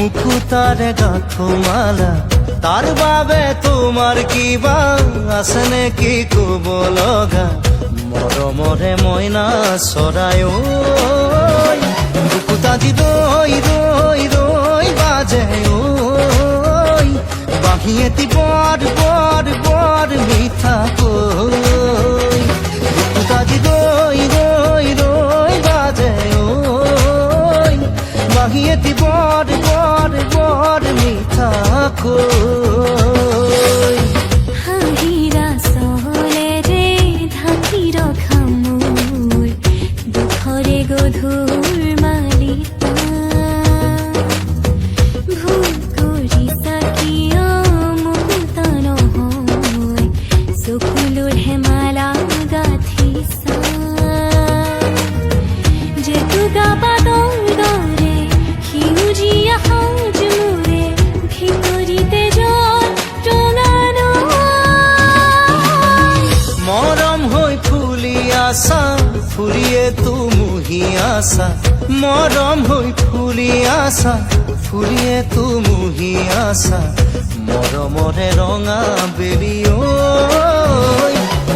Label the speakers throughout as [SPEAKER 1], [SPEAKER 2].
[SPEAKER 1] মুকুতারে গাঁথো মালা তার বাবে তোমার কিবা আছে নেকি কব লগা মৰমৰে মইনা চৰাই ঐ বুকুতা দি দৈ দৈ দৈ বাজে ঐ বাঁহী এটি বৰ বৰ বৰ মিঠা কৈ বুকুতা দি দৈ দৈ দৈ বাজে ঐ বাঁহী এটি বৰ বৰ বৰ মিঠা কৈ
[SPEAKER 2] হাঁহিৰা চলেৰে ঢাকি ৰখা মোৰ দুখৰে গধুৰ মালিতা ভুল কৰিছা কিয় মুকুতা নহয় চকুলোৰ হেমালা গাঁঠিছা জেতুকাপাতৰ দৰে সেউজীয়া সাজ মোৰে ভিতৰিতে যন্ত্ৰণা
[SPEAKER 1] মৰম হৈ ফুলি আছা ফুলিয়ে তুমুহি আছা মৰম হৈ ফুলি আছা ফুলিয়ে তুমুহি আছা মৰমৰে ৰঙা বেলি ঐ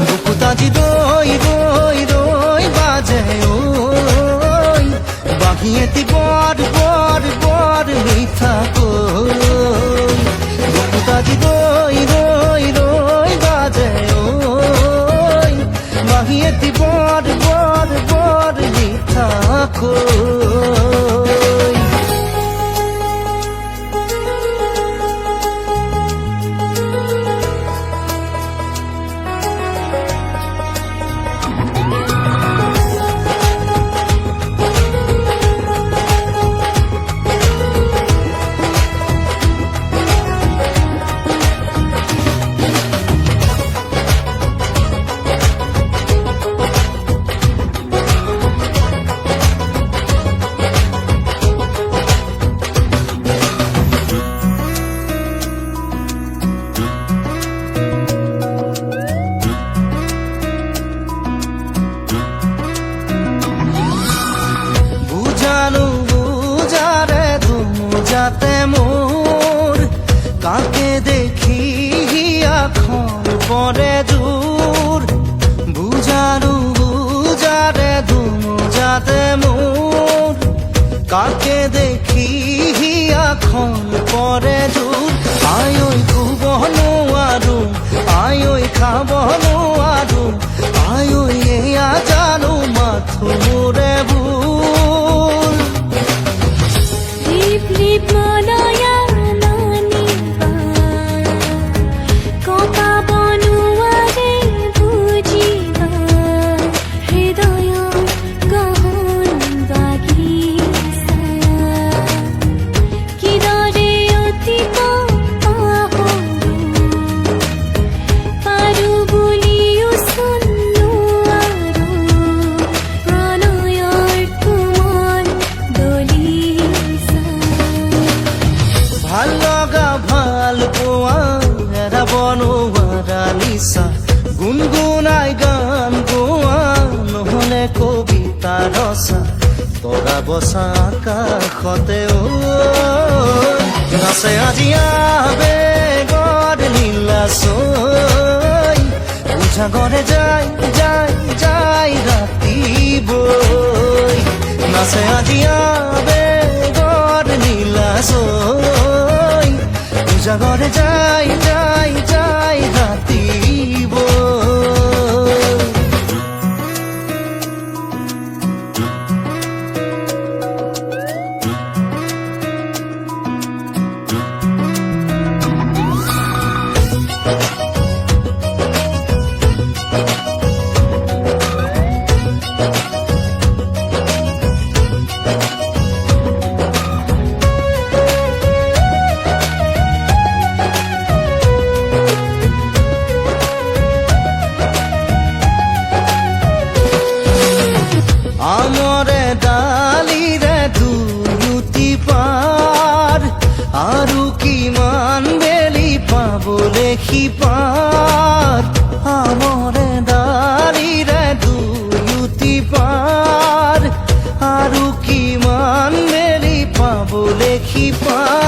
[SPEAKER 1] বুকুতা দি দৈ দৈ দৈ বাজে ঐ বাঁহী এটি বৰ বৰ বৰ মিঠা কৈ বুকুতা দি দৈ দৈ দৈ বাজে ঐ বাঁহী এটি বৰ বৰ বৰ মিঠা কৈ যাতে মোর কাকে দেখি এখন পরে দূর বুঝানো বুঝারে ধুমু যাতে মোর কাকে দেখি এখন পরে দূর আয় ওই খুব নোৱাৰো আয় ওই খাব নোৱাৰো আয় ওই এয়া জানো মাথো মোরে ভুল
[SPEAKER 2] রিপ রিপ মলয়া নানিবা কপা বনুৱাৰে বুজিবা হৃদয়ৰ গহন বাগিচা কিদৰে অতীত পাহৰো পাৰো বুলিও চোন নোৱাৰো প্ৰণয়ৰ কোমল দলিচা
[SPEAKER 1] ভাল লগা ভাল পোৱা এৰাব নোৱাৰা নিচা গুণগুণাই গান গোৱা নহলে কবিতা ৰচা তৰা বচা আকাশতে ঐ নাচে আজি আবেগৰ নীলাচৈ উজাগৰে যাই যাই যাই ৰাতি বৈ নাচে আজি আবেগৰ নীলাচৈ উজাগৰে যাই যাই যাই ৰাতি বৈ আমরে ডালিরে দুয়ুতি পার আৰু কিমান বেলি পাবলে সিপাৰ আমরে ডালিরে দুয়ুতি পাৰ আৰু কিমান বেলি পাবলে সিপাৰ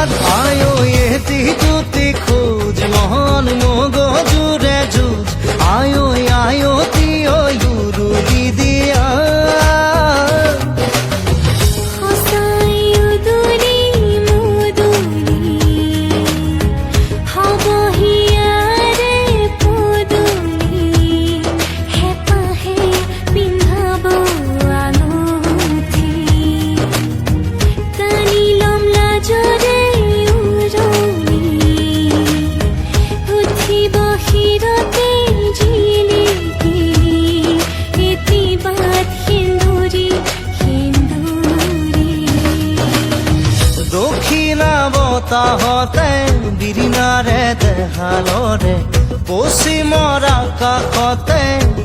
[SPEAKER 1] কাষতে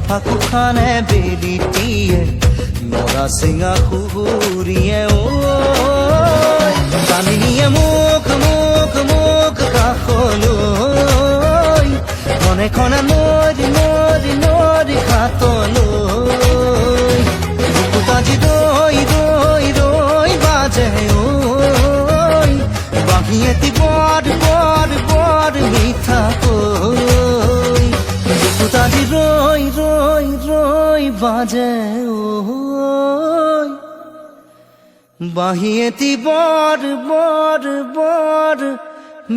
[SPEAKER 1] ফাকুখানে বেলিটিয়ে নৰা চিঙা সুৰিয়ে কামিনীয়ে মোক মোক মোক কাষলৈ খনে খনে নদী নদী নদী ঘাটলৈ বুকুত আজি ৰৈ ৰৈ ৰৈ বাজে বাঁহী এটি বৰ বৰ বৰ মিঠাকৈ বুকুত আজি ৰৈ ৰৈ ৰৈ বাজে বাঁহী এটি বৰ বৰ বৰ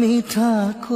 [SPEAKER 1] মিঠাকৈ